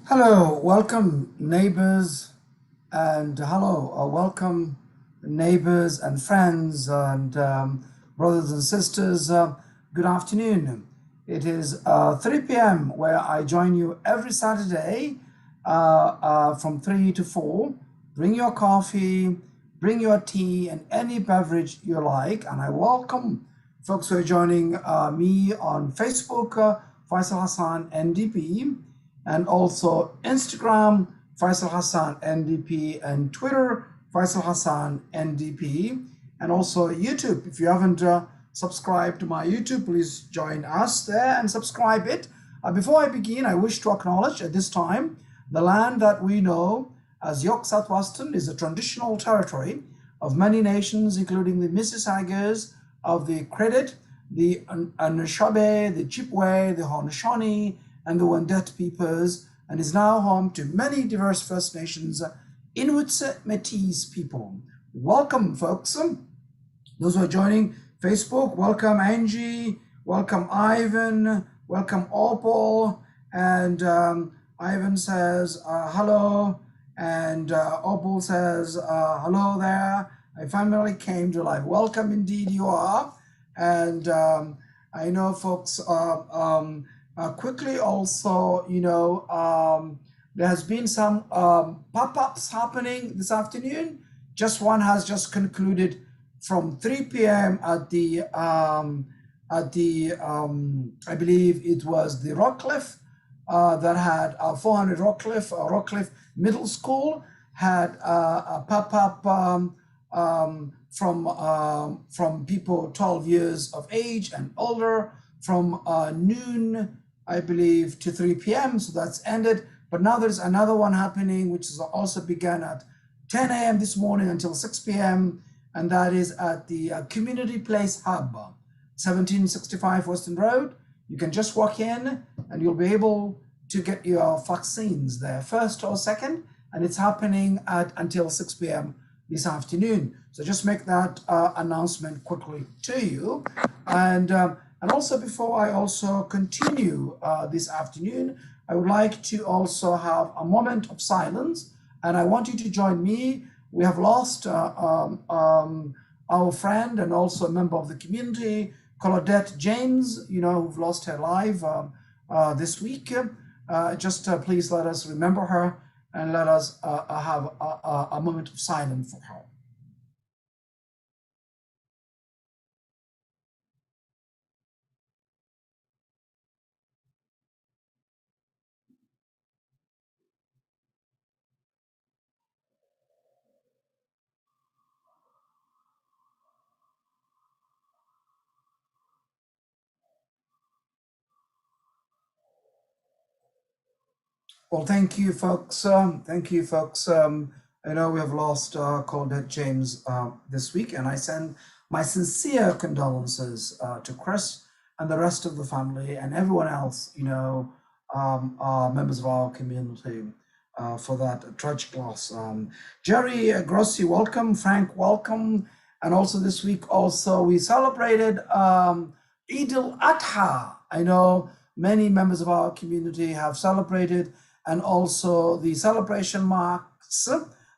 Hello, welcome neighbors, and welcome neighbors and friends and brothers and sisters. Good afternoon. It is 3 p.m. where I join you every Saturday from 3 to 4. Bring your coffee, bring your tea, and any beverage you like. And I welcome folks who are joining me on Facebook, Faisal Hassan, NDP, and also Instagram, Faisal Hassan NDP, and Twitter, Faisal Hassan NDP, and also YouTube. If you haven't subscribed to my YouTube, please join us there and subscribe it. Before I begin, I wish to acknowledge at this time the land that we know as York Southwestern is a traditional territory of many nations, including the Mississaugas of the Credit, the Anishinaabe, the Chippewa, the Haudenosaunee, and the Wendat peoples, and is now home to many diverse First Nations, Inuit, Métis people. Welcome, folks. Those who are joining Facebook, welcome Angie, welcome Ivan, welcome Opal, and Ivan says hello, and Opal says hello there. I finally came to life. Welcome indeed you are. And I know folks quickly also, there has been some pop-ups happening this afternoon. Just one has just concluded from 3 p.m. at the I believe it was the Rockcliffe that had 400 Rockcliffe Middle School had a pop-up from people 12 years of age and older from noon, I believe, to 3 p.m. So that's ended. But now there's another one happening, which is also began at 10 a.m. this morning until 6 p.m. And that is at the Community Place Hub, 1765 Western Road. You can just walk in and you'll be able to get your vaccines there, first or second. And it's happening until 6 p.m. this afternoon. So just make that announcement quickly to you. And also before I also continue this afternoon, I would like to also have a moment of silence. And I want you to join me. We have lost our friend and also a member of the community, Claudette James, who've lost her life this week. Just please let us remember her and let us have a moment of silence for her. Well, thank you, folks. Thank you, folks. I know we have lost Claudette James this week, and I send my sincere condolences to Chris and the rest of the family and everyone else, members of our community for that tragic loss. Jerry Grossi, welcome. Frank, welcome. And also this week, also we celebrated Eid al-Adha. I know many members of our community have celebrated, and also the celebration marks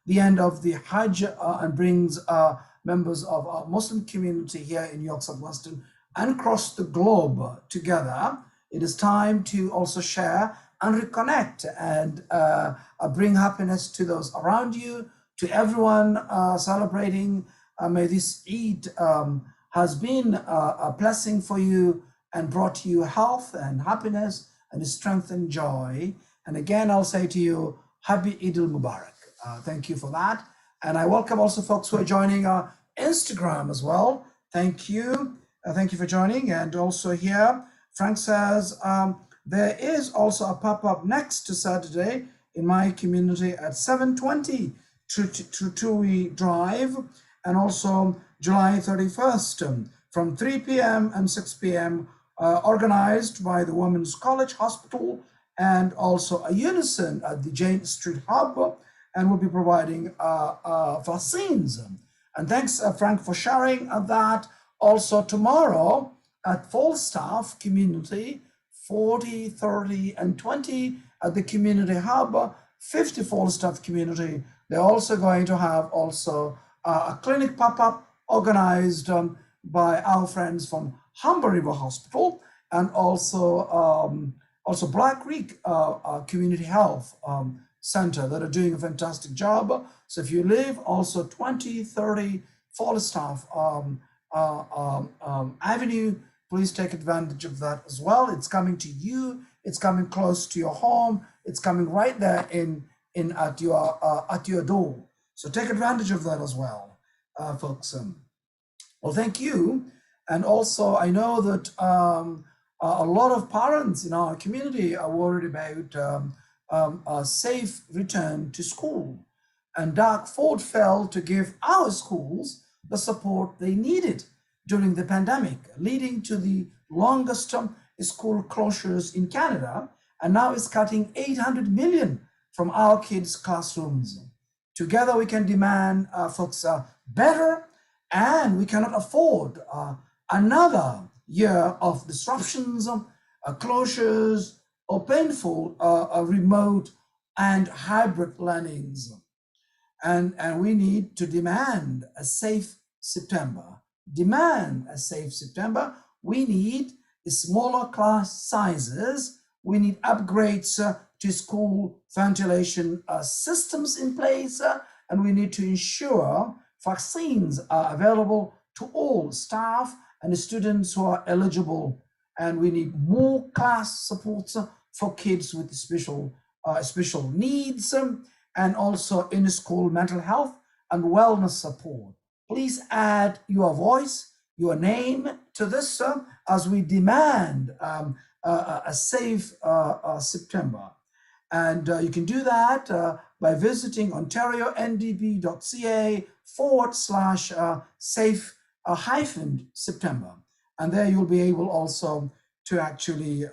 the end of the Hajj and brings members of our Muslim community here in York Southwestern and across the globe together. It is time to also share and reconnect and bring happiness to those around you, to everyone celebrating. May this Eid has been a blessing for you and brought you health and happiness and strength and joy. And again, I'll say to you, Happy Eid al-Mubarak. Thank you for that. And I welcome also folks who are joining our Instagram as well. Thank you. Thank you for joining. And also here, Frank says, there is also a pop-up next to Saturday in my community at 7:20 to Tui Drive, and also July 31st from 3 p.m. and 6 p.m. Organized by the Women's College Hospital and also a Unison at the Jane Street Hub, and we'll be providing vaccines. And thanks, Frank, for sharing that. Also tomorrow at Falstaff Community, 40, 30, and 20 at the community hub, 50 Falstaff community. They're also going to have also a clinic pop-up organized by our friends from Humber River Hospital, and also Black Creek Community Health Center that are doing a fantastic job. So if you live also 20, 30 Falstaff Avenue, please take advantage of that as well. It's coming to you. It's coming close to your home. It's coming right there in at your door. So take advantage of that as well, folks. Well, thank you. And also, I know that a lot of parents in our community are worried about a safe return to school. And Doug Ford felt to give our schools the support they needed during the pandemic, leading to the longest school closures in Canada, and now is cutting 800 million from our kids' classrooms. Together we can demand, folks, better, and we cannot afford another year of disruptions, closures, or painful remote and hybrid learnings. And we need to demand a safe September. Demand a safe September. We need smaller class sizes. We need upgrades to school ventilation systems in place, and we need to ensure vaccines are available to all staff and students who are eligible. And we need more class supports for kids with special needs, and also in-school mental health and wellness support. Please add your voice, your name to this as we demand a safe September. And you can do that by visiting ontario.ndp.ca/safe-September. And there you'll be able also to actually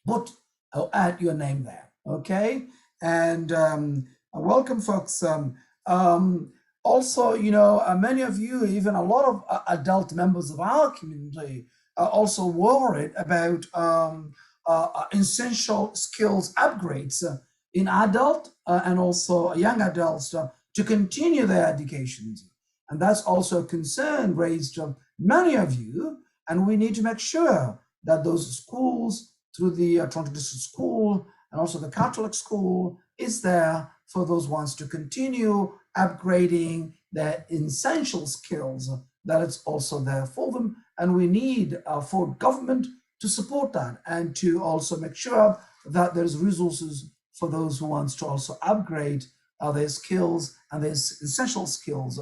put or add your name there, okay? And welcome, folks. Also, you know, many of you, even a lot of adult members of our community, are also worried about essential skills upgrades in adult and also young adults to continue their educations. And that's also a concern raised many of you, and we need to make sure that those schools, through the Toronto District School and also the Catholic School, is there for those ones to continue upgrading their essential skills, that it's also there for them. And we need for government to support that and to also make sure that there's resources for those who wants to also upgrade their skills and their essential skills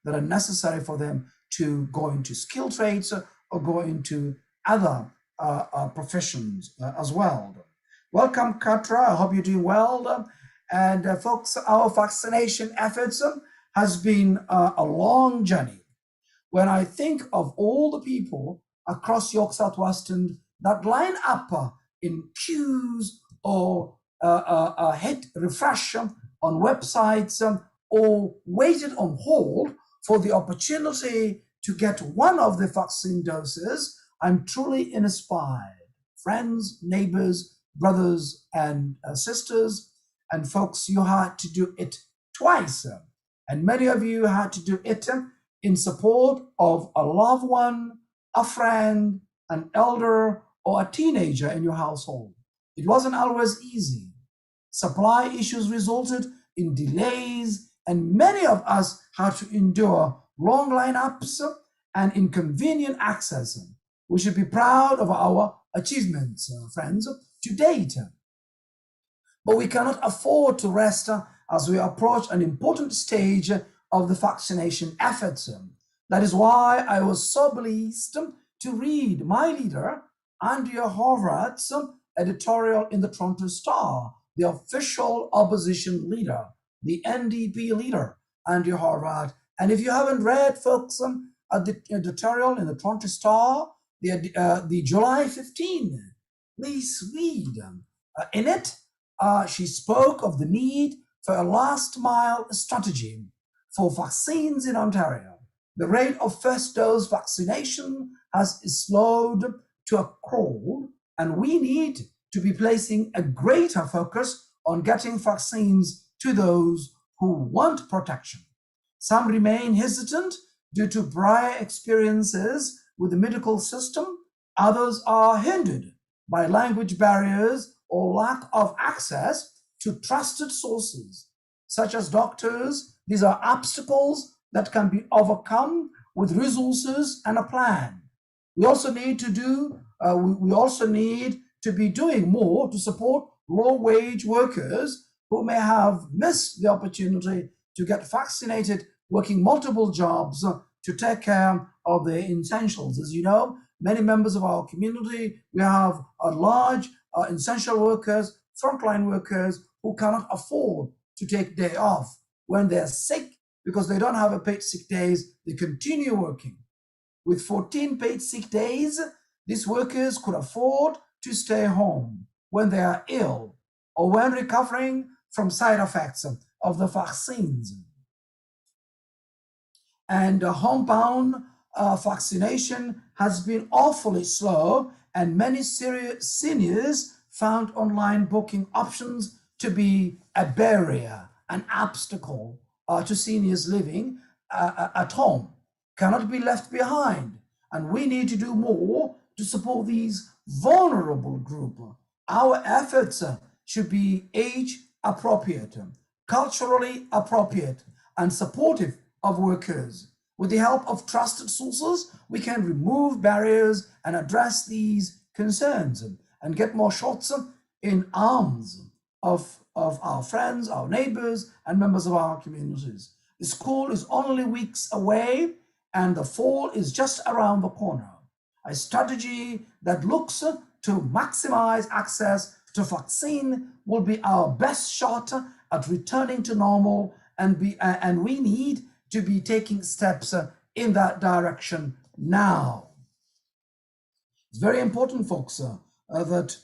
that are necessary for them to go into skilled trades or go into other professions as well. Welcome, Katra. I hope you're doing well. And folks, our vaccination efforts has been a long journey. When I think of all the people across York Southwestern that line up in queues or hit refresh on websites or waited on hold for the opportunity to get one of the vaccine doses, I'm truly inspired. Friends, neighbors, brothers, and sisters, and folks, you had to do it twice. And many of you had to do it in support of a loved one, a friend, an elder, or a teenager in your household. It wasn't always easy. Supply issues resulted in delays, and many of us had to endure long lineups and inconvenient access. We should be proud of our achievements, friends, to date. But we cannot afford to rest as we approach an important stage of the vaccination efforts. That is why I was so pleased to read my leader, Andrea Horvath's editorial in the Toronto Star, the official opposition leader, the NDP leader, Andrea Horvath. And if you haven't read, folks, the editorial in the Toronto Star, the July 15, please read. In it, she spoke of the need for a last mile strategy for vaccines in Ontario. The rate of first dose vaccination has slowed to a crawl And we need to be placing a greater focus on getting vaccines to those who want protection. Some remain hesitant due to prior experiences with the medical system. Others are hindered by language barriers or lack of access to trusted sources, such as doctors. These are obstacles that can be overcome with resources and a plan. We also need to be doing more to support low-wage workers who may have missed the opportunity to get vaccinated, working multiple jobs to take care of their essentials. As you know, many members of our community, we have a large essential workers, frontline workers who cannot afford to take day off. When they're sick, because they don't have a paid sick days, they continue working. With 14 paid sick days, these workers could afford to stay home when they are ill or when recovering from side effects of the vaccines. And homebound vaccination has been awfully slow, and many seniors found online booking options to be a barrier, an obstacle to seniors living at home, cannot be left behind. And we need to do more to support these vulnerable groups. Our efforts should be age appropriate, culturally appropriate, and supportive of workers. With the help of trusted sources, we can remove barriers and address these concerns and get more shots in arms of our friends, our neighbors, and members of our communities. The school is only weeks away, and the fall is just around the corner. A strategy that looks to maximize access to vaccine will be our best shot at returning to normal, and we need to be taking steps in that direction now. It's very important, folks, that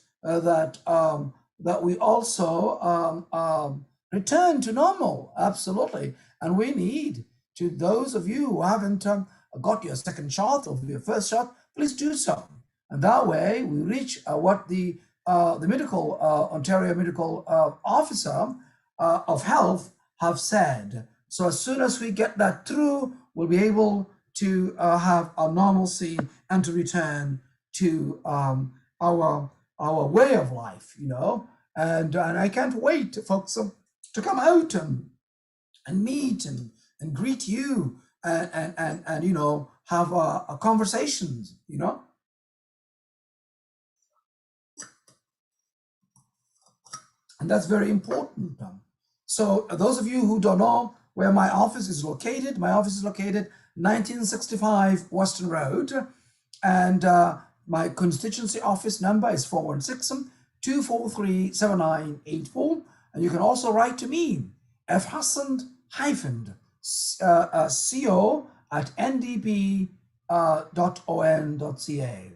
we also return to normal, absolutely. And we need to, those of you who haven't got your second shot or your first shot, please do so. And that way we reach what the medical Ontario medical officer of health have said. So as soon as we get that through, we'll be able to have a normalcy and to return to our way of life, you know. And I can't wait, folks, to come out and meet and greet you and you know, have a conversations, you know. And that's very important. So those of you who don't know where my office is located 1965 Western Road, and my constituency office number is 416-243-7984. And you can also write to me, fhassan-co@ndp.on.ca.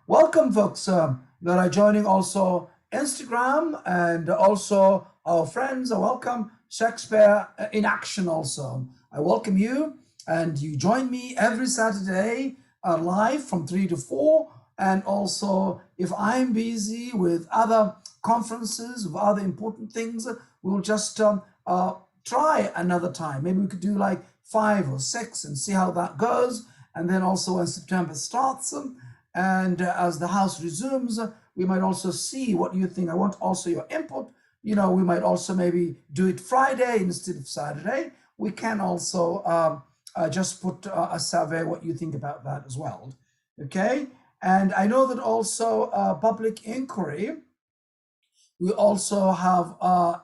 Welcome, folks that are joining also Instagram, and also our friends are welcome. Shakespeare in Action also. I welcome you, and you join me every Saturday live from 3 to 4. And also, if I'm busy with other conferences, with other important things, we'll just try another time. Maybe we could do like 5 or 6 and see how that goes. And then also when September starts, and as the house resumes, we might also see what you think. I want also your input. You know, we might also maybe do it Friday instead of Saturday. We can also just put a survey what you think about that as well. Okay. And I know that also public inquiry, we also have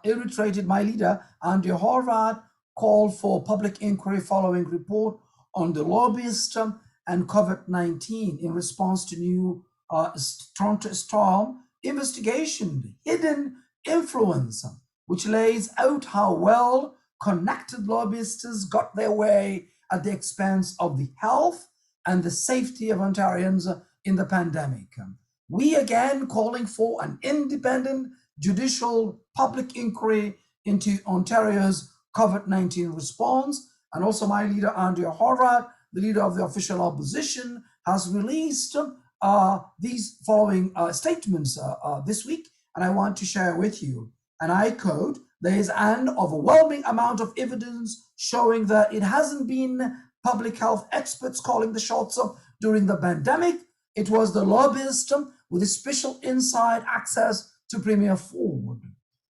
illustrated my leader, Andrea Horvath, called for public inquiry following report on the lobbyist and COVID-19 in response to new Toronto Storm investigation, hidden influence, which lays out how well connected lobbyists got their way at the expense of the health and the safety of Ontarians in the pandemic. We again calling for an independent judicial public inquiry into Ontario's COVID-19 response. And also my leader, Andrea Horvath, the leader of the official opposition, has released these following statements this week, and I want to share with you. And I quote, there is an overwhelming amount of evidence showing that it hasn't been public health experts calling the shots during the pandemic. It was the lobbyist with special inside access to Premier Ford.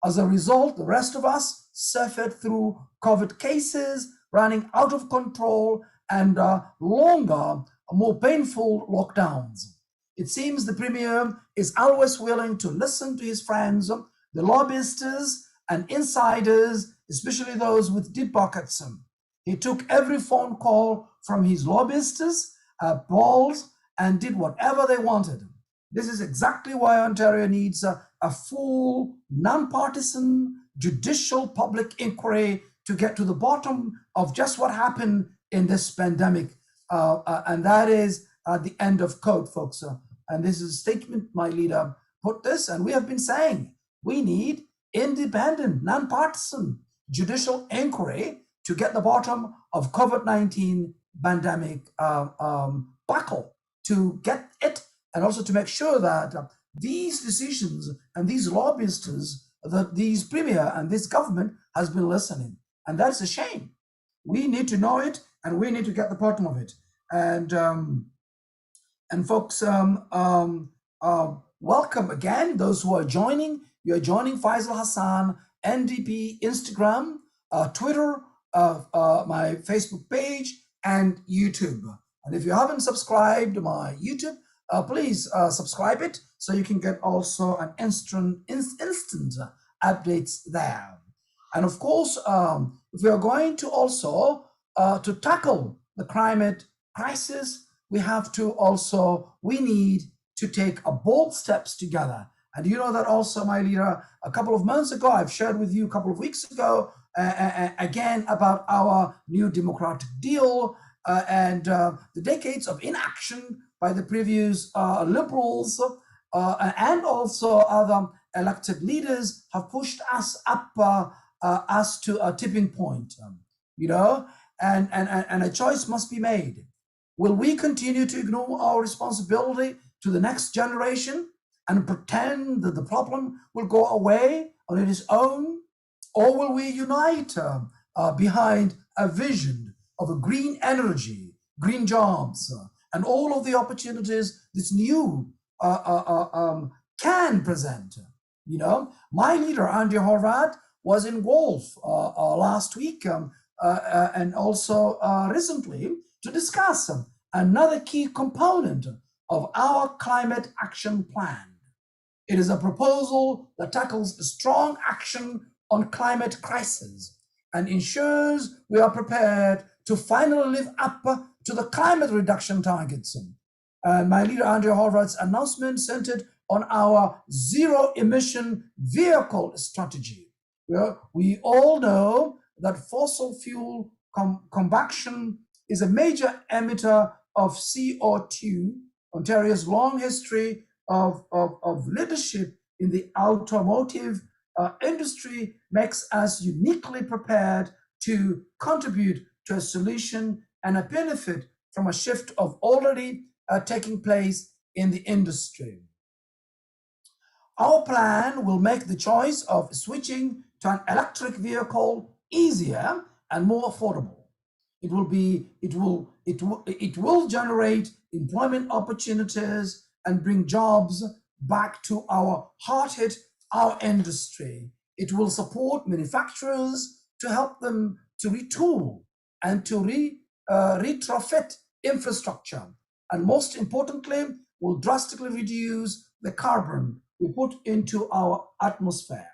As a result, the rest of us suffered through COVID cases running out of control and longer, more painful lockdowns. It seems the Premier is always willing to listen to his friends, the lobbyists and insiders, especially those with deep pockets. He took every phone call from his lobbyists, polls, and did whatever they wanted. This is exactly why Ontario needs a full, non-partisan, judicial public inquiry to get to the bottom of just what happened in this pandemic. And that is the end of quote, folks. And this is a statement my leader put this, and we have been saying we need independent, non-partisan judicial inquiry to get the bottom of COVID-19 pandemic battle, to get it, and also to make sure that these decisions and these lobbyists, that these premier and this government has been listening. And that's a shame. We need to know it, and we need to get the bottom of it. And folks, welcome again, those who are joining. You're joining Faisal Hassan, NDP, Instagram, Twitter, my Facebook page, and YouTube. And if you haven't subscribed to my YouTube, please subscribe it so you can get also an instant updates there. And of course, if we are going to also to tackle the climate crisis, we need to take a bold steps together. And you know that also, my leader, a couple of months ago, I've shared with you a couple of weeks ago, again, about our new democratic deal and the decades of inaction by the previous liberals and also other elected leaders have pushed us up us to a tipping point, and a choice must be made. Will we continue to ignore our responsibility to the next generation and pretend that the problem will go away on its own? Or will we unite behind a vision of a green energy, green jobs, and all of the opportunities this new can present? My leader, Andy Horvath, was in Gulf last week and also recently to discuss another key component of our climate action plan. It is a proposal that tackles strong action on climate crisis and ensures we are prepared to finally live up to the climate reduction targets. My leader, Andrea Horvath's announcement centered on our zero emission vehicle strategy. We all know that fossil fuel combustion is a major emitter of CO2. Ontario's long history of leadership in the automotive industry makes us uniquely prepared to contribute to a solution and a benefit from a shift of already taking place in the industry. Our plan will make the choice of switching to an electric vehicle easier and more affordable. It will generate employment opportunities and bring jobs back to our hard-hit our industry. It will support manufacturers to help them to retool and to retrofit infrastructure. And most importantly, will drastically reduce the carbon we put into our atmosphere.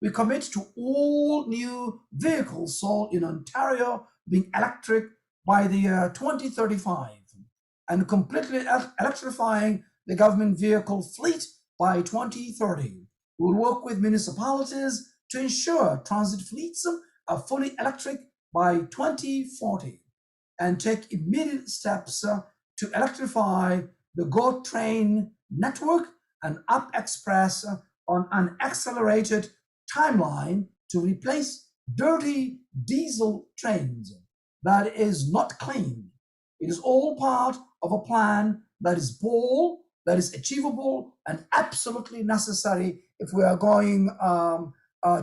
We commit to all new vehicles sold in Ontario being electric by the year 2035 and completely electrifying the government vehicle fleet by 2030. We will work with municipalities to ensure transit fleets are fully electric by 2040 and take immediate steps to electrify the GO train network and Up Express on an accelerated timeline to replace dirty diesel trains that is not clean. It is all part of a plan that is bold, that is achievable, and absolutely necessary if we are going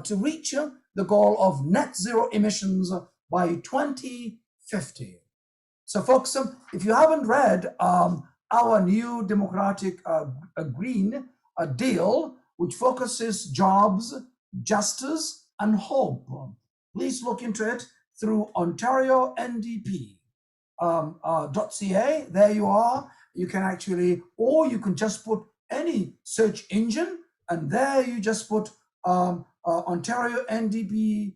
to reach the goal of net zero emissions by 2050. So, folks, if you haven't read our new democratic green deal, which focuses jobs, justice, and hope, please look into it through OntarioNDP.ca. There you are. You can actually, or you can just put any search engine, and there you just put Ontario NDP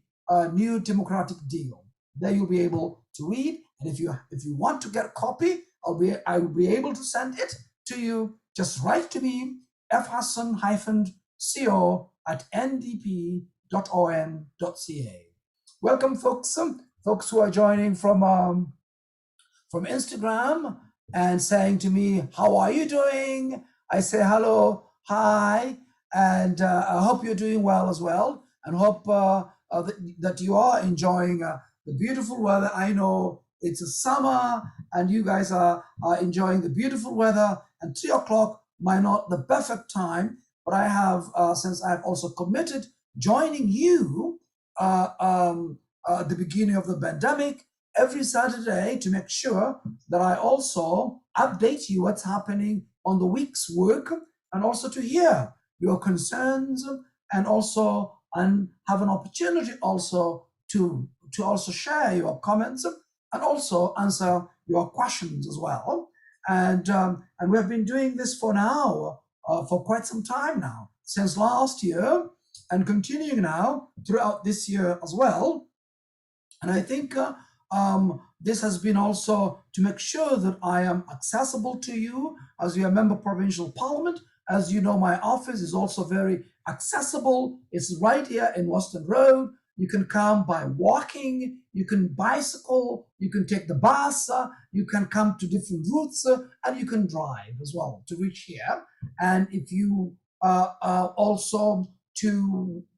New Democratic Deal. There you'll be able to read. And if you want to get a copy, I will be able to send it to you. Just write to me, fhassan-co@ndp.on.ca. Welcome, folks who are joining from Instagram and saying to me, how are you doing? I say hello, hi, and I hope you're doing well as well, and hope that you are enjoying the beautiful weather. I know it's a summer and you guys are enjoying the beautiful weather, and 3 o'clock might not the perfect time, but I have, since I've also committed joining you at the beginning of the pandemic, every Saturday, to make sure that I also update you what's happening on the week's work, and also to hear your concerns, and also have an opportunity also to also share your comments and also answer your questions as well. And we have been doing this for now for quite some time now, since last year, and continuing now throughout this year as well. And I think this has been also to make sure that I am accessible to you as you're a member of provincial parliament. As you know, my office is also very accessible. It's right here in Western Road. You can come by walking, you can bicycle, you can take the bus, you can come to different routes, and you can drive as well to reach here. And if you also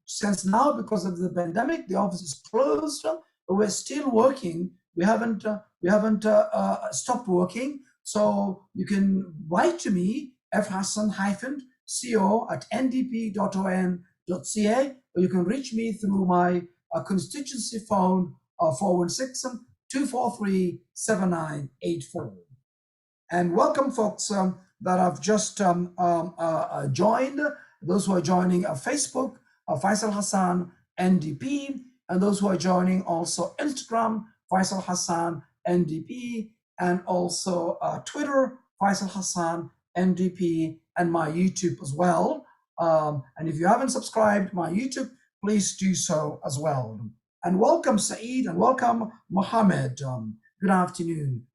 since now, because of the pandemic, the office is closed, but we're still working. We haven't stopped working. So you can write to me, fhassan-co@ndp.on.ca, or you can reach me through my constituency phone, 416-243-7984. And welcome, folks that have just joined, those who are joining Facebook, Faisal Hassan NDP, and those who are joining also Instagram, Faisal Hassan NDP, and also Twitter, Faisal Hassan NDP, and my YouTube as well. And if you haven't subscribed my YouTube, please do so as well. And welcome, Saeed, and welcome, Mohammed. Good afternoon.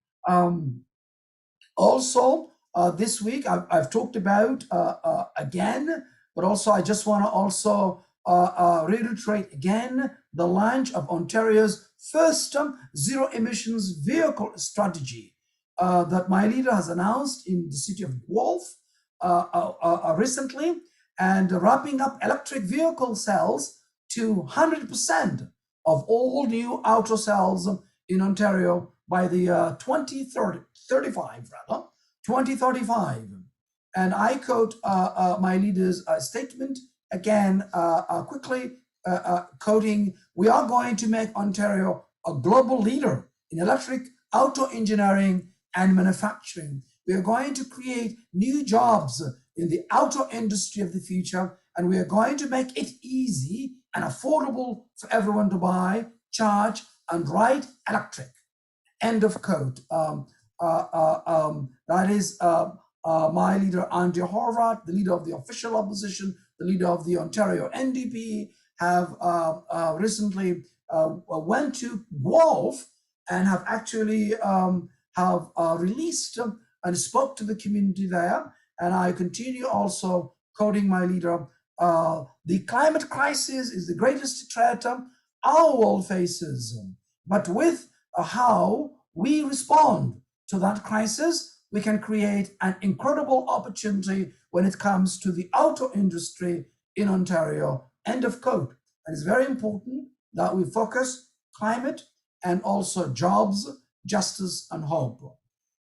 Also, this week I've talked about again, but also I just want to also reiterate again the launch of Ontario's first zero emissions vehicle strategy that my leader has announced in the city of Guelph recently, and wrapping up electric vehicle cells to 100% of all new auto cells in Ontario by the 2035. And I quote my leader's statement again, quickly quoting, "We are going to make Ontario a global leader in electric auto engineering and manufacturing. We are going to create new jobs in the auto industry of the future, and we are going to make it easy and affordable for everyone to buy, charge, and ride electric." End of quote. That is my leader, Andy Horvath, the leader of the official opposition, the leader of the Ontario NDP, have recently went to Guelph and have actually released and spoke to the community there. And I continue also quoting my leader, "The climate crisis is the greatest threat our world faces. But with how we respond to that crisis, we can create an incredible opportunity when it comes to the auto industry in Ontario." End of quote. And it's very important that we focus climate and also jobs, justice, and hope.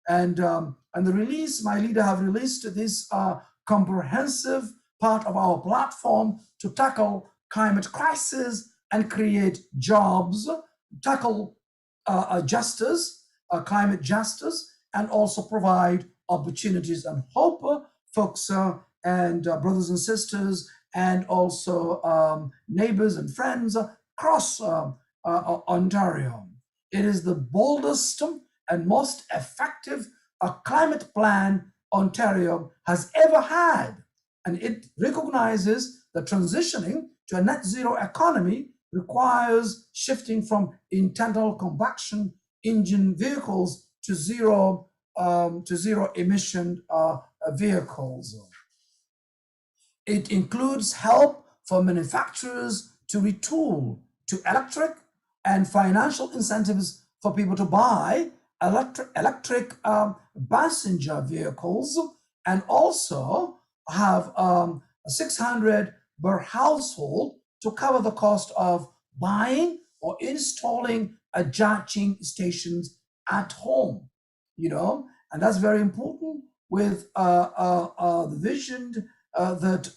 And the release, my leader have released this comprehensive part of our platform to tackle climate crisis and create jobs, tackle justice, climate justice, and also provide opportunities and hope, folks and brothers and sisters, and also neighbors and friends across Ontario. It is the boldest and most effective climate plan Ontario has ever had. And it recognizes that transitioning to a net zero economy requires shifting from internal combustion engine vehicles to zero emission vehicles. It includes help for manufacturers to retool to electric and financial incentives for people to buy electric passenger vehicles, and also have 600 per household to cover the cost of buying or installing charging stations at home, and that's very important with the vision that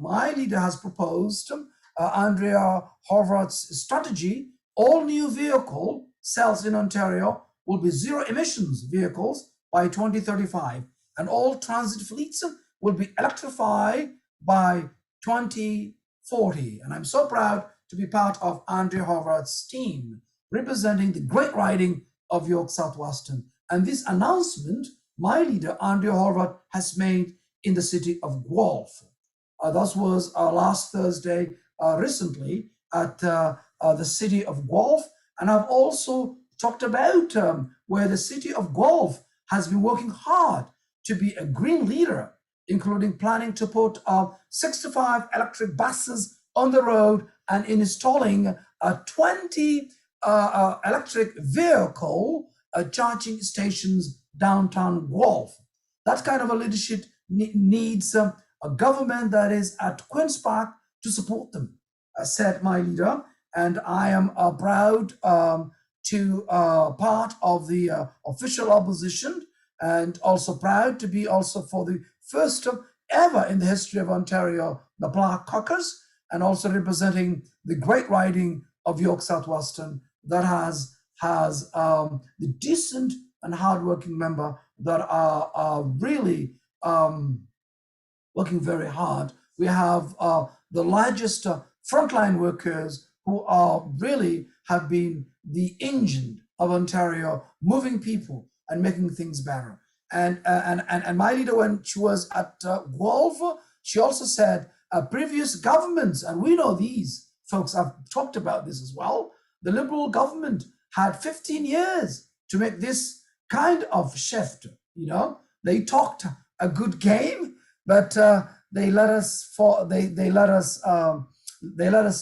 my leader has proposed, Andrea Horvath's strategy. All new vehicle sales in Ontario will be zero emissions vehicles by 2035, and all transit fleets will be electrified by 2040. And I'm so proud to be part of Andrea Horvath's team, representing the great riding of York South-Weston. And this announcement, my leader, Andrea Horvath, has made in the city of Guelph. That was last Thursday, recently, at the city of Guelph. And I've also talked about where the city of Guelph has been working hard to be a green leader, including planning to put 65 electric buses on the road and installing 20 electric vehicle charging stations downtown Guelph. That kind of a leadership needs a government that is at Queen's Park to support them, said my leader. And I am proud to part of the official opposition, and also proud to be also for the first ever in the history of Ontario, the Black Caucus, and also representing the great riding of York South-Weston that has the decent and hardworking member that are really working very hard. We have the largest frontline workers who are really have been the engine of Ontario, moving people and making things better. And my leader, when she was at Guelph, she also said previous governments, and we know these folks, I've talked about this as well, the Liberal government had 15 years to make this kind of shift. They talked a good game, but they let us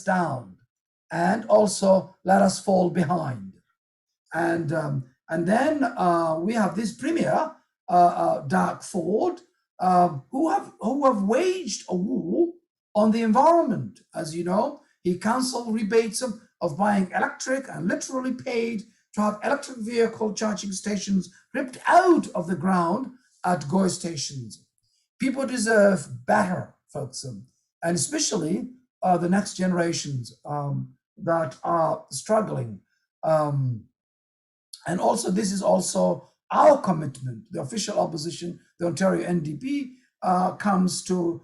down, and also let us fall behind. And then we have this premier, Doug Ford, who have waged a war on the environment. As you know, he canceled rebates of buying electric and literally paid to have electric vehicle charging stations ripped out of the ground at GO stations. People deserve better, folks, and especially the next generations that are struggling. And also, this is also our commitment. The official opposition, the Ontario NDP, comes to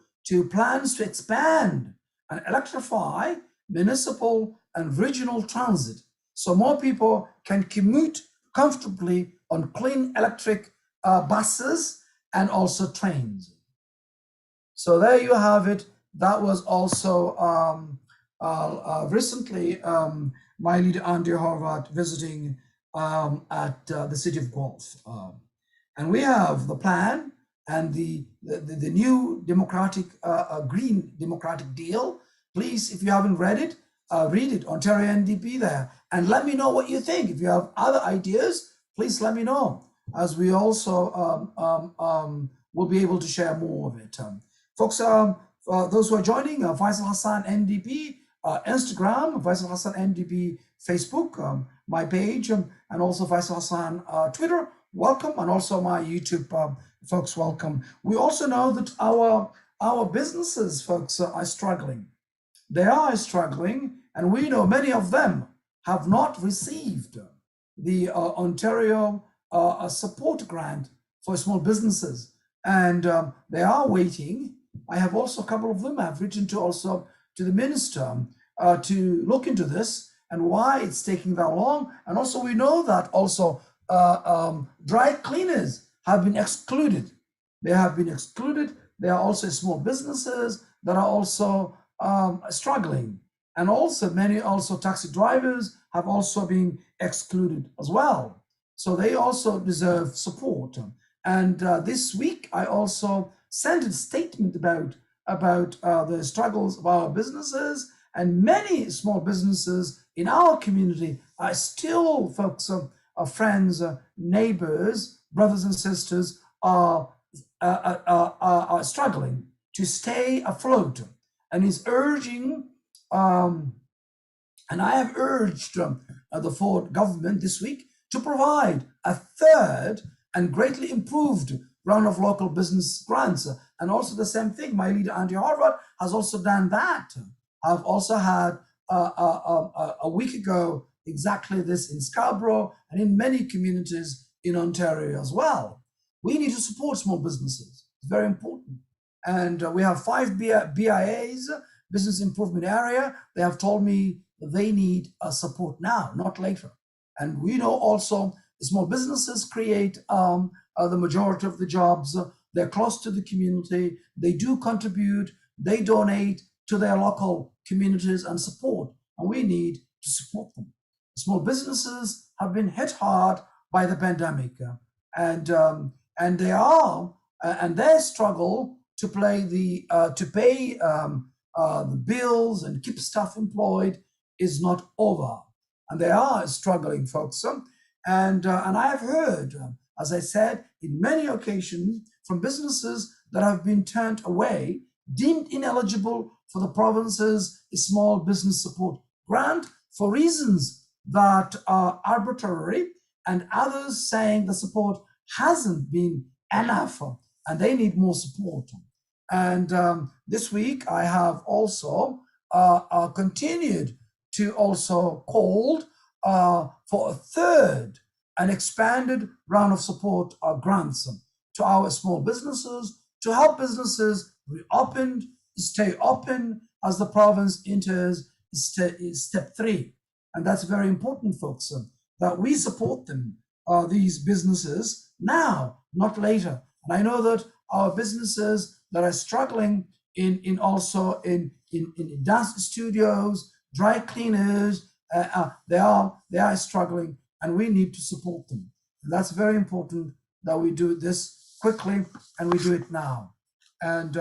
plans to expand and electrify municipal and regional transit, so more people can commute comfortably on clean electric buses and also trains. So there you have it. That was also recently my leader, Andrea Horvath, visiting at the city of Guelph. And we have the plan and the new democratic, green democratic deal. Please, if you haven't read it, read it, Ontario NDP there, and let me know what you think. If you have other ideas, please let me know, as we also will be able to share more of it. Folks, those who are joining, Faisal Hassan NDP, Instagram, Faisal Hassan NDP Facebook, my page, and also Faisal Hassan Twitter, welcome, and also my YouTube folks, welcome. We also know that our businesses, folks, are struggling. They are struggling, and we know many of them have not received the Ontario support grant for small businesses, and they are waiting. I have also a couple of them have written to the minister to look into this and why it's taking that long. And also we know that also dry cleaners have been excluded. They have been excluded. There are also small businesses that are also struggling, and also many taxi drivers have also been excluded as well. So they also deserve support. And this week I also sent a statement about the struggles of our businesses, and many small businesses in our community are still, folks, friends, neighbors, brothers and sisters are struggling to stay afloat, and is urging, and I have urged the Ford government this week to provide a third and greatly improved round of local business grants. And also the same thing, my leader, Andy Harvard, has also done that. I've also had a week ago exactly this in Scarborough and in many communities in Ontario as well. We need to support small businesses. It's very important. And we have 5 BIAs, Business Improvement Area. They have told me that they need support now, not later. And we know also small businesses create the majority of the jobs. They're close to the community. They do contribute. They donate to their local communities and support. And we need to support them. Small businesses have been hit hard by the pandemic, and they are and their struggle to pay the bills and keep staff employed is not over, and they are struggling, folks. And I have heard, as I said, in many occasions from businesses that have been turned away, deemed ineligible for the province's small business support grant for reasons that are arbitrary, and others saying the support hasn't been enough and they need more support. And this week I have also continued to also called for a third and expanded round of support grants to our small businesses to help businesses reopen, stay open as the province enters step 3. And that's very important, folks, that we support them, these businesses, now, not later. And I know that our businesses that are struggling in dance studios, dry cleaners, they are struggling, and we need to support them. And that's very important that we do this quickly, and we do it now. And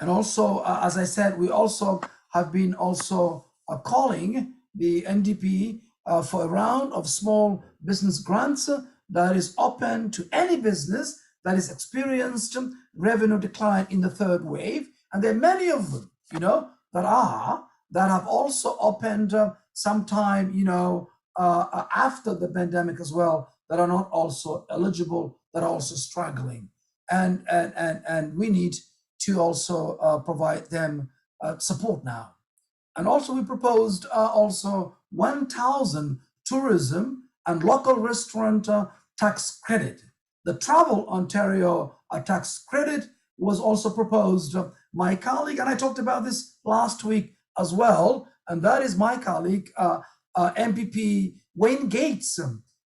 also, as I said, we also have been also calling the NDP for a round of small business grants that is open to any business that is experienced revenue decline in the third wave. And there are many of them, that have also opened sometime, after the pandemic as well, that are not also eligible, that are also struggling. And we need to also provide them support now. And also we proposed also 1,000 tourism and local restaurant tax credit. The Travel Ontario tax credit was also proposed. My colleague, and I talked about this last week as well, and that is my colleague, MPP Wayne Gates,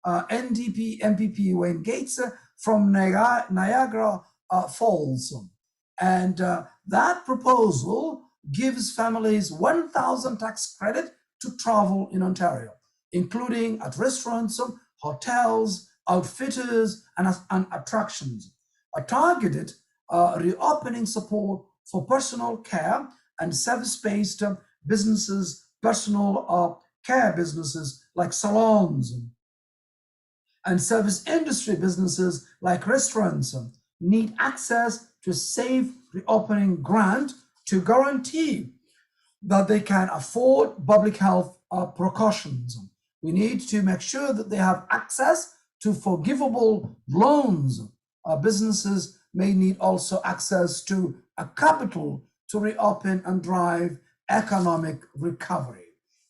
NDP MPP Wayne Gates from Niagara Falls. And that proposal gives families 1,000 tax credit to travel in Ontario, including at restaurants, hotels, outfitters, and attractions. A targeted reopening support for personal care and service-based businesses, personal care businesses like salons, and service industry businesses like restaurants need access to a safe reopening grant to guarantee that they can afford public health precautions. We need to make sure that they have access to forgivable loans. Businesses may need also access to a capital to reopen and drive economic recovery.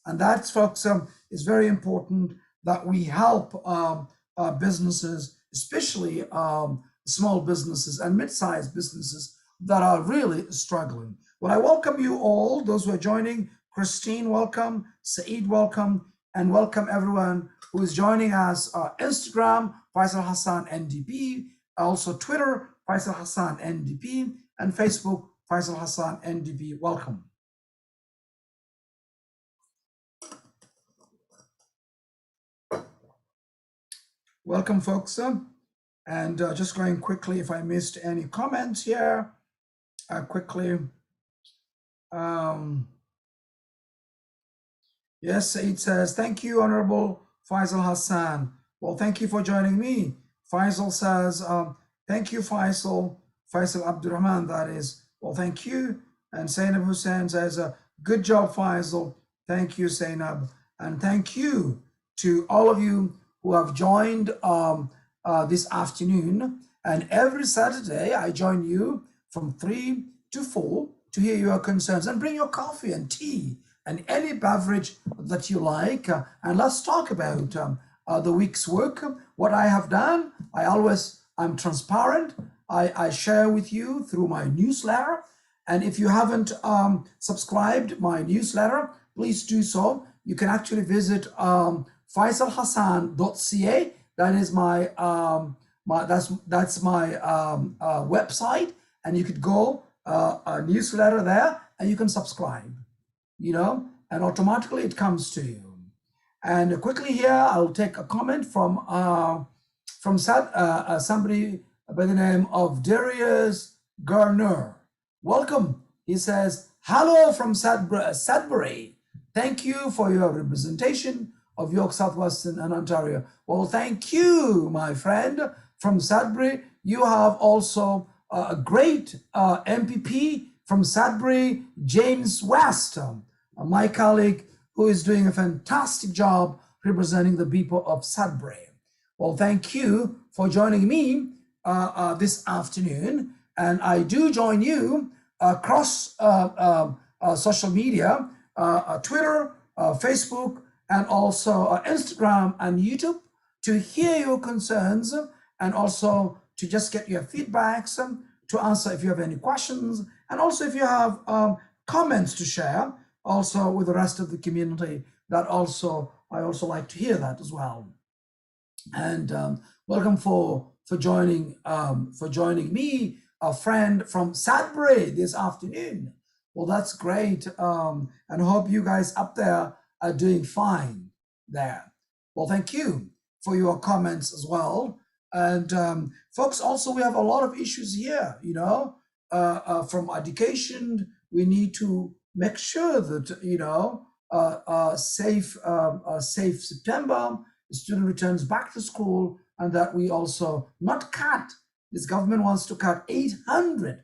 And that's, folks, is very important that we help businesses, especially small businesses and mid-sized businesses that are really struggling. Well, I welcome you all, those who are joining. Christine, welcome. Saeed, welcome. And welcome everyone who is joining us. Instagram, Faisal Hassan NDP. Also Twitter, Faisal Hassan NDP. And Facebook, Faisal Hassan NDP. Welcome. Welcome, folks. And just going quickly, if I missed any comments here, quickly. Yes, it says, thank you, Honorable Faisal Hassan. Well, thank you for joining me. Faisal says, thank you, Faisal Abdurrahman, that is. Well, thank you. And Zainab Hussain says, good job, Faisal. Thank you, Zainab. And thank you to all of you who have joined this afternoon. And every Saturday, I join you from 3 to 4 to hear your concerns, and bring your coffee and tea and any beverage that you like. And let's talk about the week's work. What I have done, I'm transparent. I share with you through my newsletter. And if you haven't subscribed my newsletter, please do so. You can actually visit faisalhassan.ca. That is my website, and you could go a newsletter there, and you can subscribe, and automatically it comes to you. And quickly here, I'll take a comment from somebody by the name of Darius Garner. Welcome. He says, hello from Sudbury. Thank you for your representation of York Southwestern and Ontario. Well, thank you, my friend from Sudbury. You have also a great MPP from Sudbury, James West, my colleague, who is doing a fantastic job representing the people of Sudbury. Well, thank you for joining me this afternoon. And I do join you across social media, Twitter, Facebook, and also Instagram and YouTube, to hear your concerns and also to just get your feedbacks, to answer if you have any questions, and also if you have comments to share also with the rest of the community. I also like to hear that as well. And welcome for joining me, a friend from Sudbury this afternoon. Well, that's great, and hope you guys up there are doing fine there. Well, thank you for your comments as well. And folks, also we have a lot of issues here, from education. We need to make sure that, safe September, the student returns back to school, and that we also not cut. This government wants to cut $800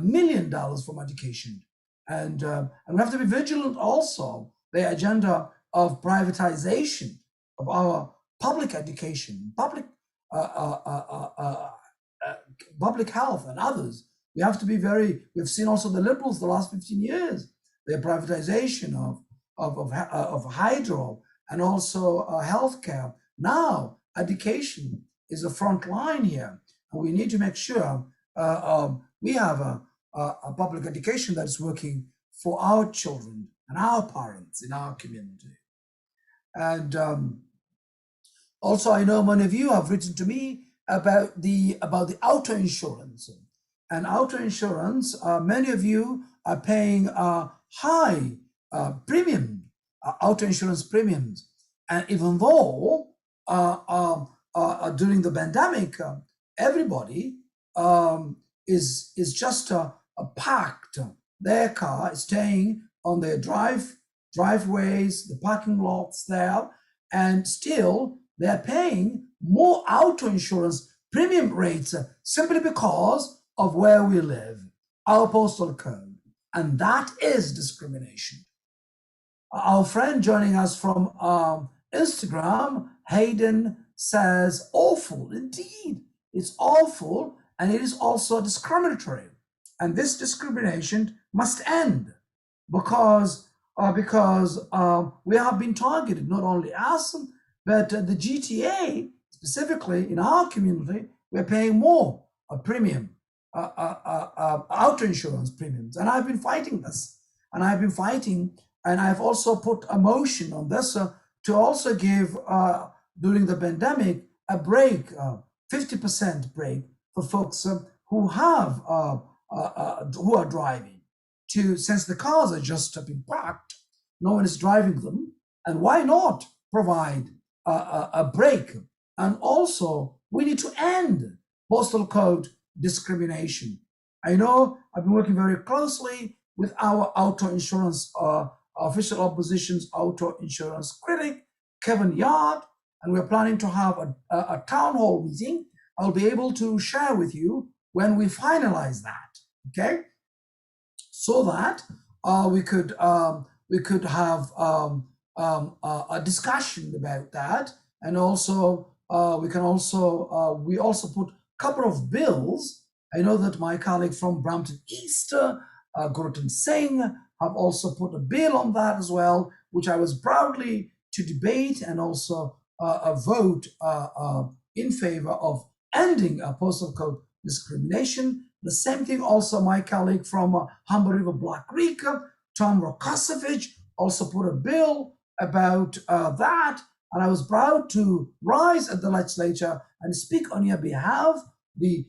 million from education. And we have to be vigilant also, the agenda of privatization of our public education, public health and others. We have to be we've seen also the Liberals the last 15 years, their privatization of hydro and also healthcare. Now, education is the front line here. And we need to make sure we have a public education that is working for our children and our parents in our community. And also, I know many of you have written to me about the auto insurance. And auto insurance, many of you are paying high premium, auto insurance premiums. And even though during the pandemic, everybody is just parked their car, staying on their driveways, the parking lots there, and still they're paying more auto insurance premium rates simply because of where we live, our postal code, and that is discrimination. Our friend joining us from Instagram, Hayden says awful. Indeed, it's awful, and it is also discriminatory. And this discrimination must end because we have been targeted, not only us, but the GTA, specifically in our community, we're paying more a premium, auto insurance premiums. And I've been fighting this, and I've also put a motion on this to also give, during the pandemic, a break, 50% break for folks who are driving. Since the cars are just being parked, no one is driving them, and why not provide a break? And also, we need to end postal code discrimination. I know I've been working very closely with our auto insurance, official opposition's auto insurance critic, Kevin Yard, and we're planning to have a town hall meeting. I'll be able to share with you when we finalize that, okay? So that we could have a discussion about that, and also we also put a couple of bills. I know that my colleague from Brampton East, Gurtan Singh, have also put a bill on that as well, which I was proudly to debate and also vote in favor of ending postal code discrimination. The same thing also my colleague from Humber River Black Creek, Tom Rokosevich, also put a bill about that. And I was proud to rise at the legislature and speak on your behalf, the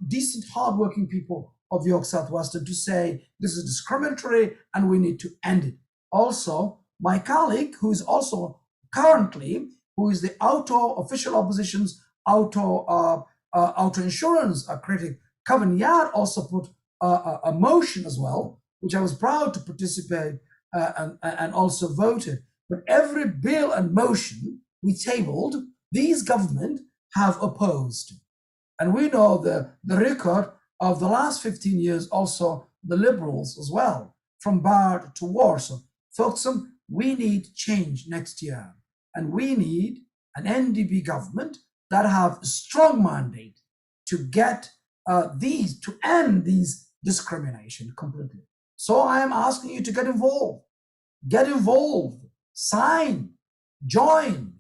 decent, hardworking people of York Southwestern, to say this is discriminatory and we need to end it. Also, my colleague, who is also currently, who is the official opposition's auto insurance critic, Kevin Yard, also put a motion as well, which I was proud to participate and also voted. But every bill and motion we tabled, these government have opposed. And we know the record of the last 15 years, also the Liberals as well, from Bard to Warsaw. Folks, we need change next year. And we need an NDP government that have a strong mandate to get to end these discrimination completely. So I am asking you to get involved, sign, join,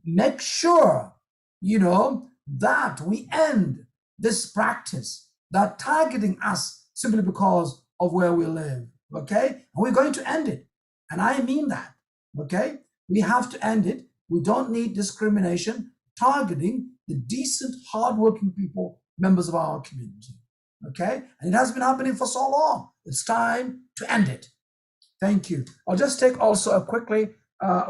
make sure, that we end this practice, that targeting us simply because of where we live, okay? And we're going to end it. And I mean that, okay? We have to end it. We don't need discrimination targeting the decent, hardworking people, members of our community, okay? And it has been happening for so long. It's time to end it. Thank you. I'll just take also quickly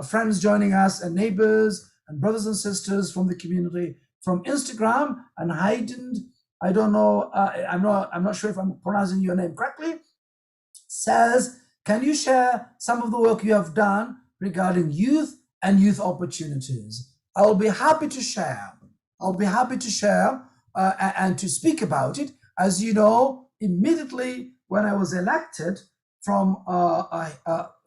friends joining us and neighbors and brothers and sisters from the community from Instagram. And Hayden, I don't know, I'm not sure if I'm pronouncing your name correctly, says, can you share some of the work you have done regarding youth and youth opportunities? I'll be happy to share. And to speak about it. As you know, immediately when I was elected from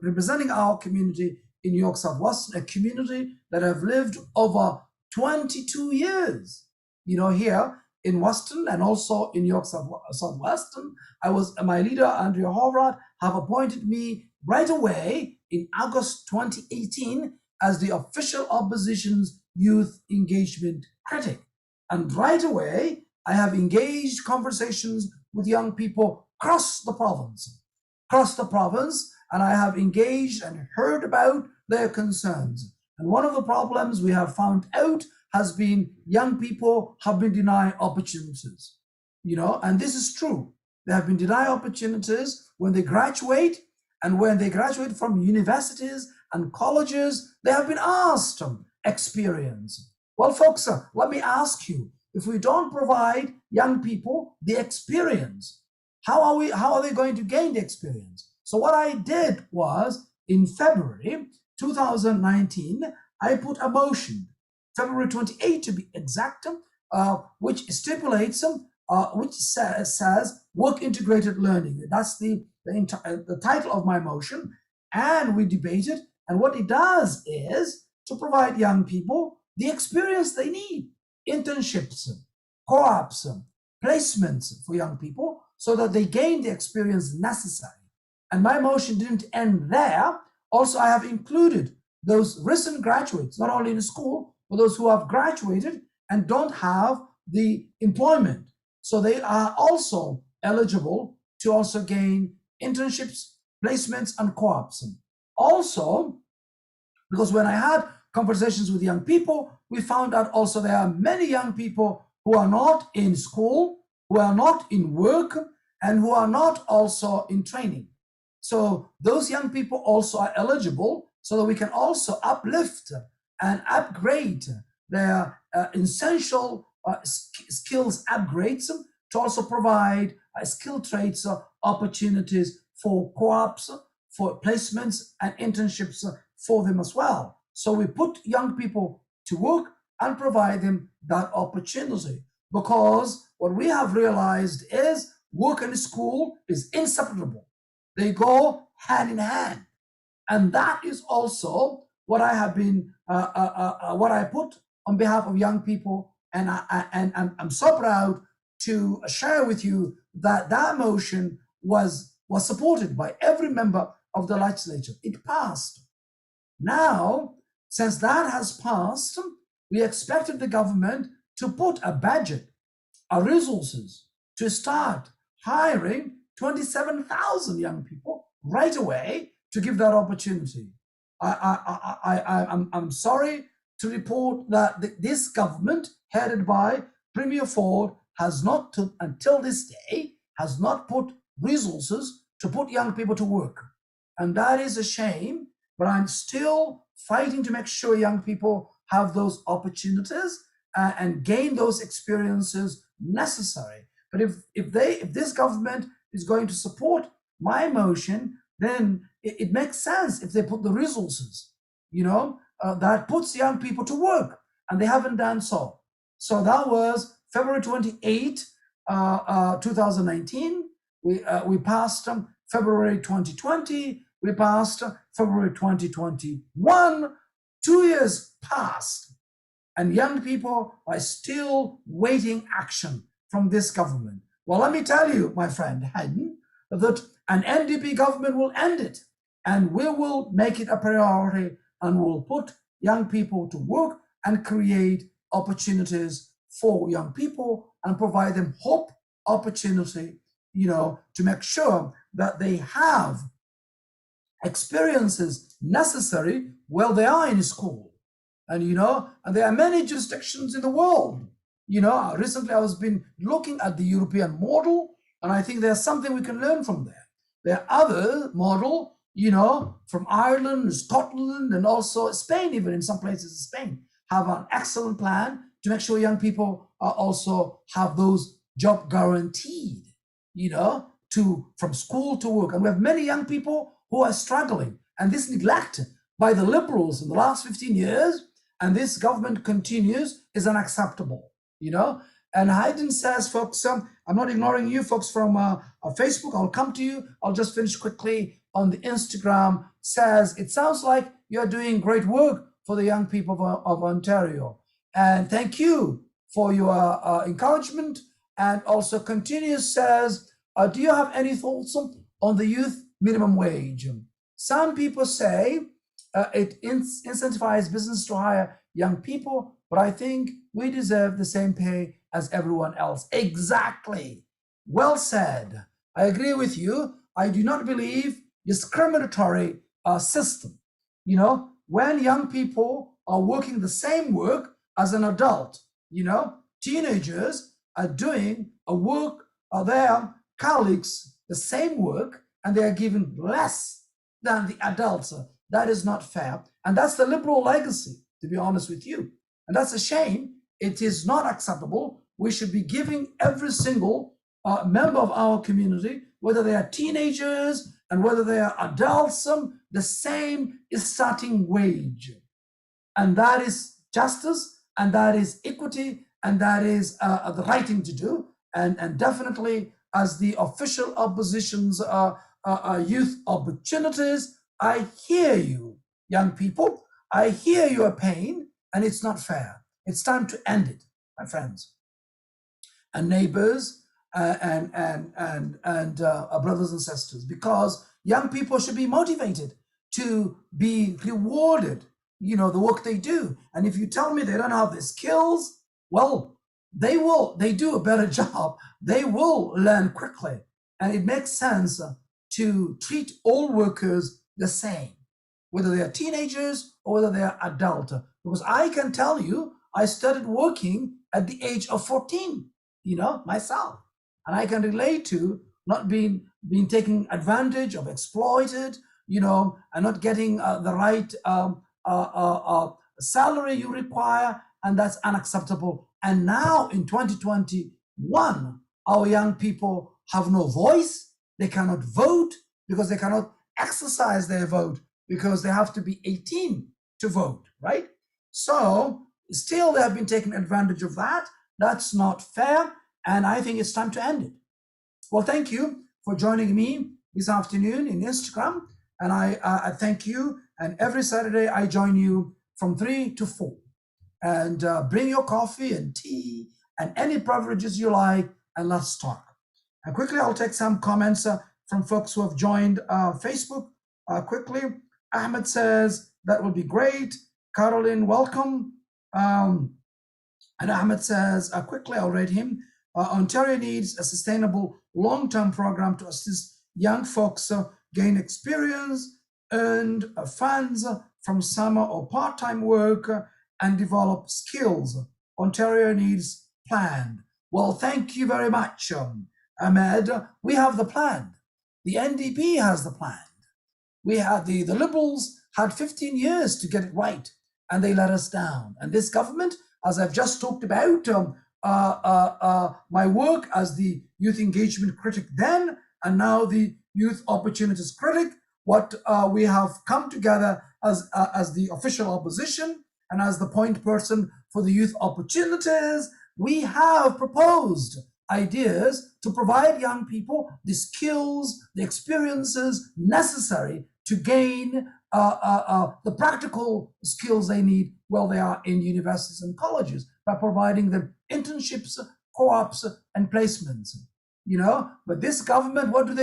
representing our community in York Southwestern, a community that have lived over 22 years, here in Western and also in York Southwestern. My leader, Andrea Horvath, have appointed me right away in August 2018 as the official opposition's youth engagement critic. And right away, I have engaged conversations with young people across the province, and I have engaged and heard about their concerns. And one of the problems we have found out has been young people have been denied opportunities, and this is true. They have been denied opportunities when they graduate, and when they graduate from universities and colleges, they have been asked experience. Well, folks, let me ask you, if we don't provide young people the experience, how are they going to gain the experience? So what I did was, in February 2019, I put a motion, February 28 to be exact, which stipulates, which says work integrated learning. That's the title of my motion, and we debated. And what it does is to provide young people the experience they need, internships, co-ops, placements for young people, so that they gain the experience necessary. And my motion didn't end there. Also, I have included those recent graduates, not only in school, but those who have graduated and don't have the employment. So they are also eligible to also gain internships, placements, and co-ops. Also, because when I had conversations with young people, we found out also there are many young people who are not in school, who are not in work, and who are not also in training. So those young people also are eligible, so that we can also uplift and upgrade their essential skills upgrades to also provide skill trades opportunities for co-ops, for placements and internships for them as well. So we put young people to work and provide them that opportunity, because what we have realized is work and school is inseparable. They go hand in hand. And that is also what I have been, what I put on behalf of young people. And I'm so proud to share with you that that motion was supported by every member of the legislature. It passed. Now, since that has passed, we expected the government to put a budget, resources to start hiring 27,000 young people right away to give that opportunity. I'm sorry to report that this government, headed by Premier Ford, has not, until this day, has not put resources to put young people to work. And that is a shame, but I'm still fighting to make sure young people have those opportunities and gain those experiences necessary. But if this government is going to support my motion, then it makes sense if they put the resources, that puts young people to work, and they haven't done so. So that was February 28, 2019. We passed February 2020. We passed February 2021. 2 years passed, and young people are still waiting action from this government. Well, let me tell you, my friend Hayden, that an NDP government will end it, and we will make it a priority, and we'll put young people to work and create opportunities for young people and provide them hope, opportunity, to make sure that they have experiences necessary while they are in school. And and there are many jurisdictions in the world. Recently I was been looking at the European model, and I think there's something we can learn from there. There are other model, from Ireland, Scotland, and also Spain, even in some places in Spain, have an excellent plan to make sure young people also have those job guaranteed, from school to work. And we have many young people who are struggling, and this neglect by the liberals in the last 15 years, and this government continues, is unacceptable, And Hayden says, folks, I'm not ignoring you folks from Facebook. I'll come to you. I'll just finish quickly on the Instagram. Says, it sounds like you're doing great work for the young people of Ontario. And thank you for your encouragement. And also continues, says, do you have any thoughts on the youth minimum wage? Some people say it incentivizes business to hire young people, but I think we deserve the same pay as everyone else. Exactly. Well said. I agree with you. I do not believe discriminatory system. When young people are working the same work as an adult, teenagers are doing a work, their colleagues the same work, and they are given less than the adults. That is not fair. And that's the liberal legacy, to be honest with you. And that's a shame. It is not acceptable. We should be giving every single member of our community, whether they are teenagers and whether they are adults, the same starting wage. And that is justice, and that is equity, and that is the right thing to do. And definitely, as the official opposition's youth opportunities, I hear you, young people. I hear your pain. and it's not fair. It's time to end it, my friends and neighbors and our brothers and sisters, because young people should be motivated to be rewarded, the work they do. And if you tell me they don't have the skills, well, they do a better job. They will learn quickly. And it makes sense to treat all workers the same, whether they are teenagers or whether they are adult. Because I can tell you, I started working at the age of 14, myself. And I can relate to not being taken advantage of, exploited, and not getting the right salary you require, and that's unacceptable. And now in 2021, our young people have no voice. They cannot vote because they cannot exercise their vote because they have to be 18 to vote, right? So still they have been taking advantage of that. That's not fair, and I think it's time to end it. Well, thank you for joining me this afternoon in Instagram, and I thank you. And every Saturday I join you from 3 to 4. And bring your coffee and tea and any beverages you like, and let's talk. And quickly, I'll take some comments from folks who have joined Facebook. Quickly, Ahmed says, that would be great. Caroline, welcome. And Ahmed says, quickly, I'll read him. Ontario needs a sustainable long-term program to assist young folks gain experience, earned funds from summer or part-time work, and develop skills. Ontario needs planned. Well, thank you very much, Ahmed. We have the plan. The NDP has the plan. We had the Liberals had 15 years to get it right, and they let us down. And this government, as I've just talked about, my work as the youth engagement critic then, and now the youth opportunities critic, what we have come together as the official opposition and as the point person for the youth opportunities, we have proposed ideas to provide young people the skills, the experiences necessary to gain the practical skills they need while they are in universities and colleges, by providing them internships, co-ops, and placements. But this government, what do?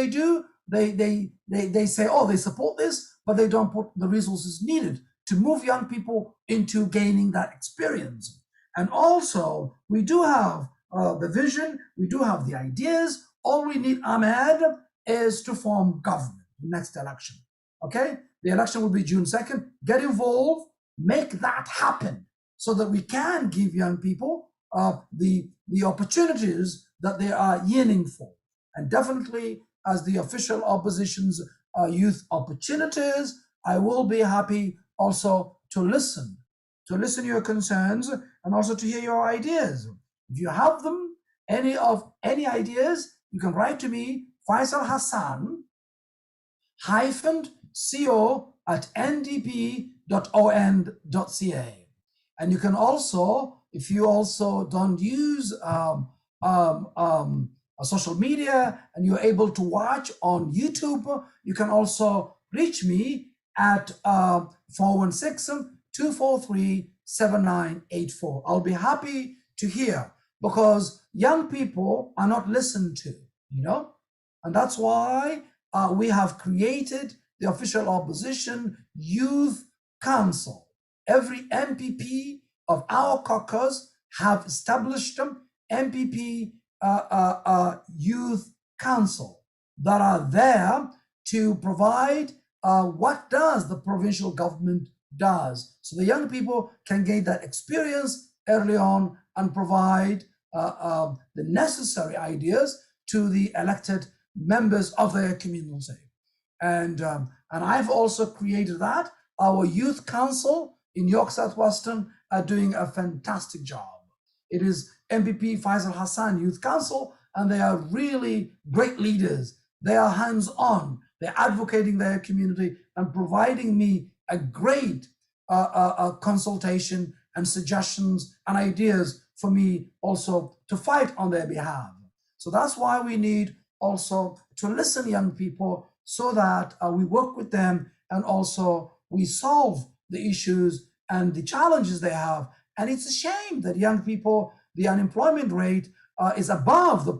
They say, oh, they support this, but they don't put the resources needed to move young people into gaining that experience. And also, we do have the vision, we do have the ideas. All we need, Ahmed, is to form government next election. Okay? The election will be June 2nd. Get involved, make that happen so that we can give young people the opportunities that they are yearning for. And definitely, as the official opposition's youth opportunities, I will be happy also to listen to your concerns and also to hear your ideas. If you have them, any ideas, you can write to me, Faisal Hassan, co@ndp.on.ca. And you can also, if you also don't use social media and you're able to watch on YouTube, you can also reach me at 416-243-7984. I'll be happy to hear, because young people are not listened to, and that's why we have created the official opposition youth council. Every MPP of our caucus have established MPP youth council that are there to provide what does the provincial government does, so the young people can gain that experience early on and provide the necessary ideas to the elected members of their community. And I've also created that. Our youth council in York Southwestern are doing a fantastic job. It is MPP Faisal Hassan Youth Council, and they are really great leaders. They are hands-on. They're advocating their community and providing me a great consultation and suggestions and ideas for me also to fight on their behalf. So that's why we need also to listen, young people, so that we work with them and also we solve the issues and the challenges they have. And it's a shame that young people, the unemployment rate is above the the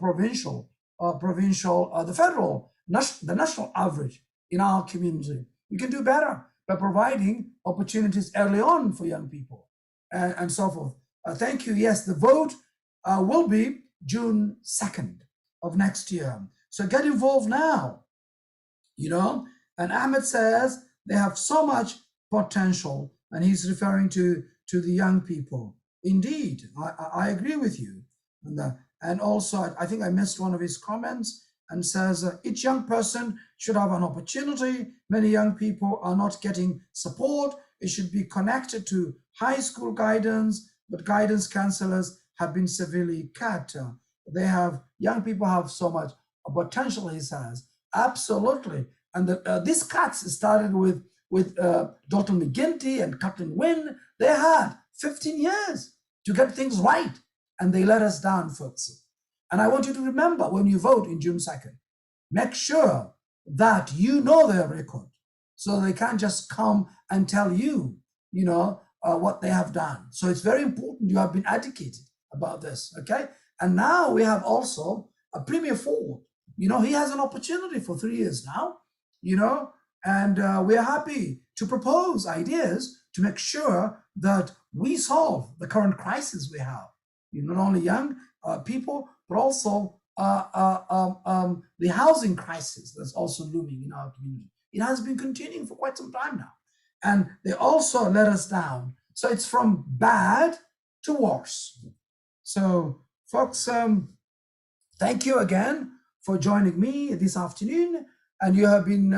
federal, the national average in our community. We can do better by providing opportunities early on for young people and so forth. Thank you. Yes, the vote will be June 2nd of next year. So get involved now, you know. And Ahmed says they have so much potential, and he's referring to the young people. Indeed, I agree with you. And also, I think I missed one of his comments, and says each young person should have an opportunity. Many young people are not getting support. It should be connected to high school guidance, but guidance counselors have been severely cut. Young people have so much potential, he says. Absolutely. And these cuts started with Dalton McGuinty and Kathleen Wynne. They had 15 years to get things right, and they let us down, folks. And I want you to remember, when you vote in June 2nd, make sure that you know their record, so they can't just come and tell you, what they have done. So it's very important you have been educated about this, okay? And now we have also a Premier Ford. He has an opportunity for 3 years now, and we are happy to propose ideas to make sure that we solve the current crisis we have. Not only young people, but also the housing crisis that's also looming in our community. It has been continuing for quite some time now. And they also let us down. So it's from bad to worse. So, folks, thank you again for joining me this afternoon. And you have been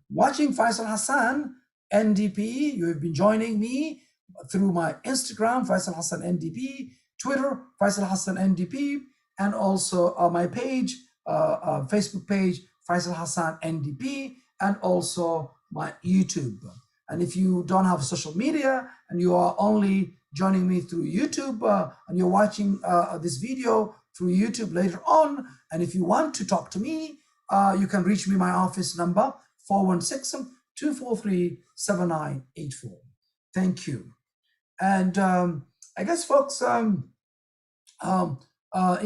watching Faisal Hassan, NDP. You have been joining me through my Instagram, Faisal Hassan NDP, Twitter, Faisal Hassan NDP, and also my page, Facebook page, Faisal Hassan NDP, and also my YouTube. And if you don't have social media and you are only joining me through YouTube and you're watching this video through YouTube later on, and if you want to talk to me, you can reach me my office number, 416-243-7984. Thank you. And I guess, folks, it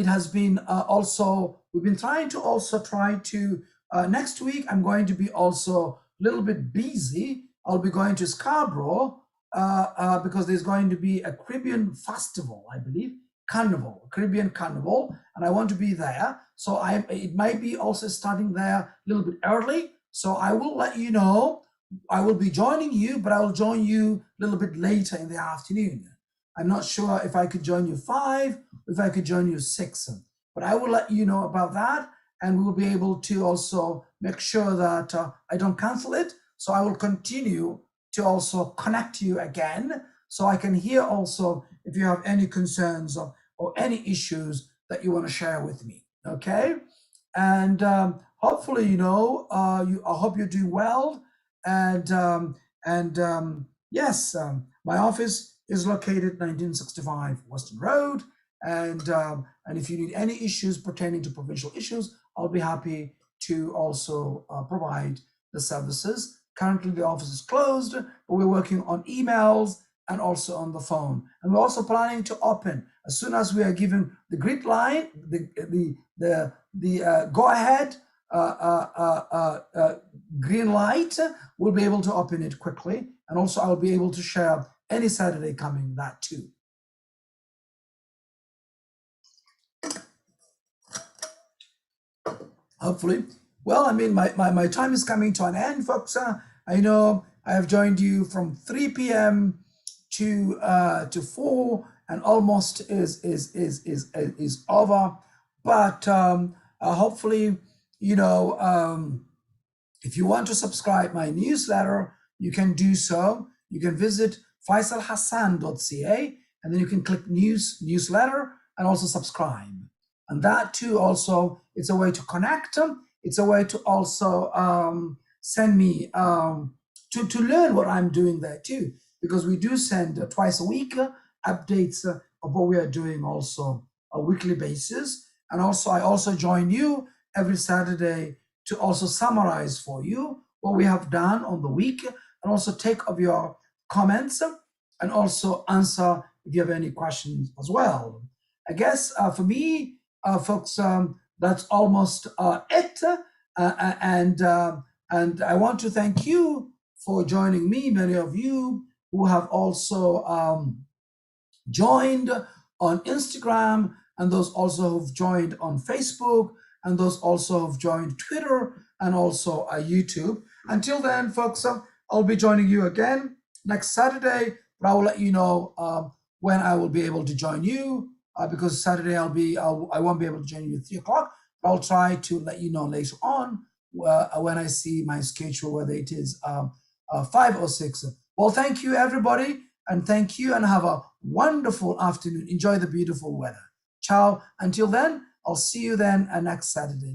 has been also, we've been trying to next week, I'm going to be also a little bit busy. I'll be going to Scarborough because there's going to be a Caribbean festival, I believe, Caribbean Carnival, and I want to be there. So it might be also starting there a little bit early. So I will let you know. I will be joining you, but I will join you a little bit later in the afternoon. I'm not sure if I could join you 5, if I could join you 6, but I will let you know about that, and we will be able to also make sure that I don't cancel it. So I will continue to also connect you again, so I can hear also if you have any concerns or any issues that you want to share with me, okay? And hopefully, I hope you're doing well. And yes, my office is located 1965 Western Road. And if you need any issues pertaining to provincial issues, I'll be happy to also provide the services. Currently, the office is closed, but we're working on emails and also on the phone. And we're also planning to open as soon as we are given the green line, the go ahead, green light, we'll be able to open it quickly. And also I'll be able to share any Saturday coming that too. Hopefully. Well, I mean, my time is coming to an end, folks. I know I have joined you from 3 p.m. to 4, and almost is over. But hopefully, if you want to subscribe my newsletter, you can do so. You can visit faisalhassan.ca, and then you can click newsletter and also subscribe. And that too also, it's a way to connect. It's a way to also send me, to learn what I'm doing there too, because we do send twice a week updates of what we are doing also a weekly basis. And also I also join you every Saturday to also summarize for you what we have done on the week, and also take of your comments and also answer if you have any questions as well. I guess for me, folks, that's almost it. And I want to thank you for joining me. Many of you who have also joined on Instagram, and those also who've joined on Facebook, and those also who've joined Twitter and also YouTube. Until then, folks, I'll be joining you again next Saturday, but I will let you know when I will be able to join you because Saturday I won't be able to join you at 3 o'clock, but I'll try to let you know later on when I see my schedule, whether it is 5 or 6. Well, thank you, everybody. And thank you and have a wonderful afternoon. Enjoy the beautiful weather. Ciao. Until then, I'll see you then next Saturday.